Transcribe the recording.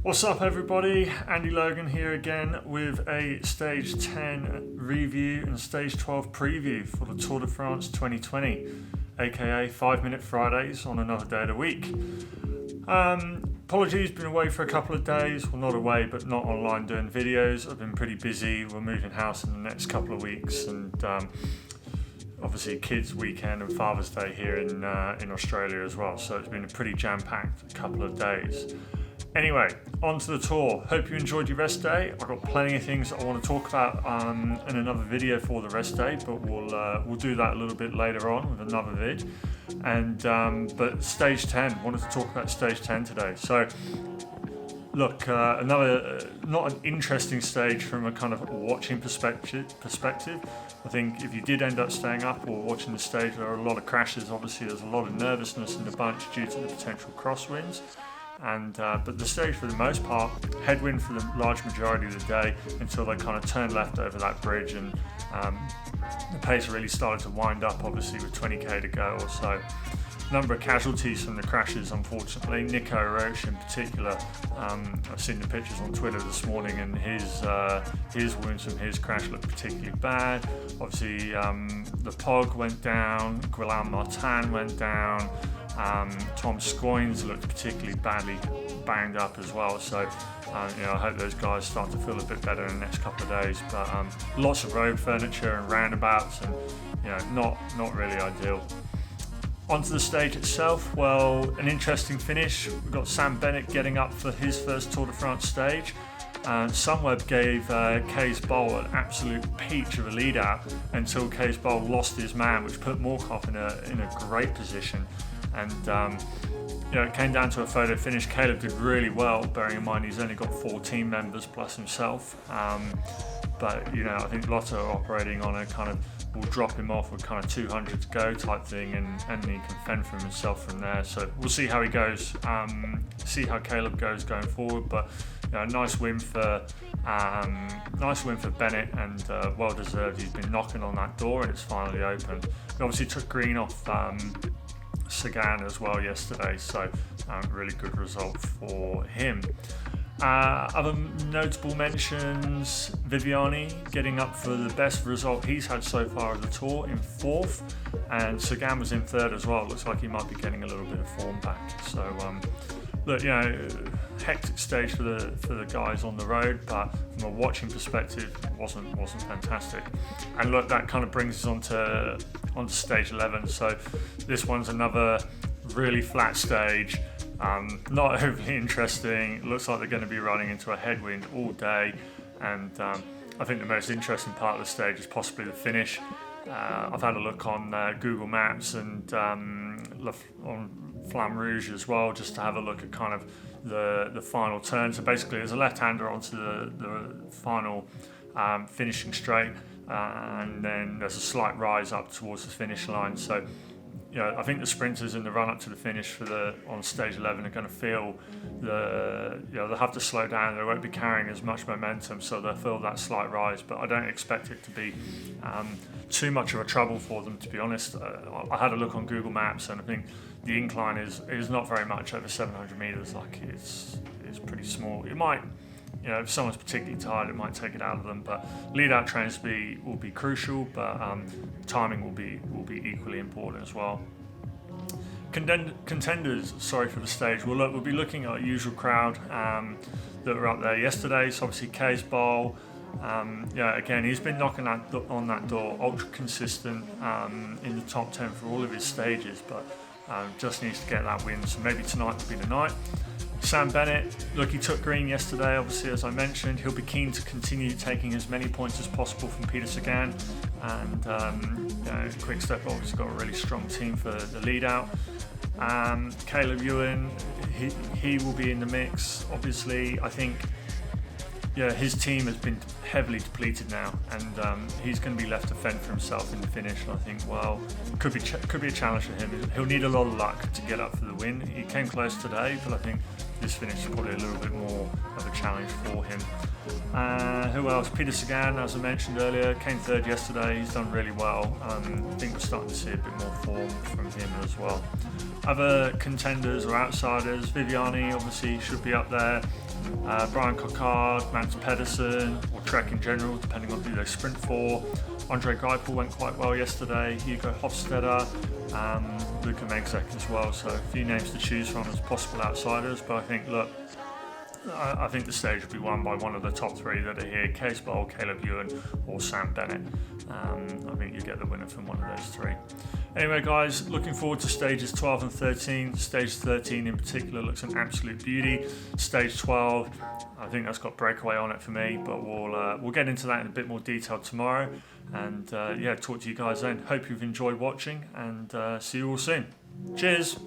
What's up everybody, Andy Logan here again with a Stage 10 review and Stage 12 preview for the Tour de France 2020, aka 5 Minute Fridays on another day of the week. Apologies, been away for a couple of days, well not away but not online doing videos. I've been pretty busy, we're moving house in the next couple of weeks and obviously kids weekend and Father's Day here in Australia as well, so it's been a pretty jam-packed couple of days. Anyway, on to the tour. Hope you enjoyed your rest day. I've got plenty of things that I want to talk about in another video for the rest day, but we'll do that a little bit later on with another vid. And but Stage 10, wanted to talk about Stage 10 today. So look, another not an interesting stage from a kind of watching perspective. I think if you did end up staying up or watching the stage, there are a lot of crashes. Obviously, there's a lot of nervousness in the bunch due to the potential crosswinds. And but the stage for the most part, headwind for the large majority of the day until they kind of turned left over that bridge and the pace really started to wind up, obviously with 20k to go or so. Number of casualties from the crashes, unfortunately. Nico Roche in particular, I've seen the pictures on Twitter this morning, and his wounds from his crash looked particularly bad. Obviously, the Pog went down, Guillaume Martin went down, Tom Scoynes looked particularly badly banged up as well, so I hope those guys start to feel a bit better in the next couple of days. But lots of road furniture and roundabouts, and not really ideal. Onto the stage itself, well, an interesting finish. We've got Sam Bennett getting up for his first Tour de France stage. Sunweb gave Cees Bol an absolute peach of a lead out until Cees Bol lost his man, which put Morkov in a great position. And it came down to a photo finish. Caleb did really well, bearing in mind he's only got 4 team members plus himself. But I think Lotto are operating on a kind of, we'll drop him off with kind of 200 to go type thing, and he can fend for himself from there. So we'll see how he goes, see how Caleb goes going forward. But nice win for Bennett, and well deserved. He's been knocking on that door and it's finally opened. He obviously took green off Sagan as well yesterday, so really good result for him. Other notable mentions: Viviani getting up for the best result he's had so far of the tour in 4th, and Sagan was in 3rd as well. Looks like he might be getting a little bit of form back. So look, hectic stage for the guys on the road, but from a watching perspective, it wasn't fantastic. And look, that kind of brings us onto stage 11. So this one's another really flat stage. Not overly interesting. It looks like they're going to be running into a headwind all day, and I think the most interesting part of the stage is possibly the finish. I've had a look on Google Maps and on Flamme Rouge as well, just to have a look at kind of the final turn. So basically, there's a left-hander onto the final finishing straight, and then there's a slight rise up towards the finish line. So I think the sprinters in the run up to the finish on stage 11 are going to feel they'll have to slow down. They won't be carrying as much momentum, so they'll feel that slight rise. But I don't expect it to be too much of a trouble for them, to be honest. I had a look on Google Maps, and I think the incline is not very much over 700 meters. Like it's pretty small. It might, if someone's particularly tired, it might take it out of them. But lead-out trains will be crucial, but timing will be equally important as well. Contenders, sorry for the stage. We'll be looking at our usual crowd that were up there yesterday. So obviously Cees Bol. Again, he's been knocking on that door, ultra consistent in the top 10 for all of his stages, but just needs to get that win. So maybe tonight will be the night. Sam Bennett, look, he took green yesterday, obviously, as I mentioned. He'll be keen to continue taking as many points as possible from Peter Sagan. And Quick Step obviously got a really strong team for the lead out. Caleb Ewan, he will be in the mix. Obviously, I think his team has been heavily depleted now, and he's going to be left to fend for himself in the finish. And I think, could be a challenge for him. He'll need a lot of luck to get up for the win. He came close today, but I think this finish is probably a little bit more of a challenge for him. Who else? Peter Sagan, as I mentioned earlier, came 3rd yesterday. He's done really well. I think we're starting to see a bit more form from him as well. Other contenders or outsiders: Viviani obviously should be up there. Brian Cockard, Mats Pedersen, or Trek in general, depending on who they sprint for. Andre Greipel went quite well yesterday, Hugo Hofstadter, Luka Megzek as well. So a few names to choose from as possible outsiders, but I think, look, I think the stage will be won by one of the top three that are here, Cees Bol, Caleb Ewan or Sam Bennett. I think you get the winner from one of those three. Anyway guys, looking forward to stages 12 and 13. Stage 13 in particular looks an absolute beauty. Stage 12, I think that's got breakaway on it for me, but we'll get into that in a bit more detail tomorrow. And yeah, talk to you guys then. Hope you've enjoyed watching, and see you all soon. Cheers!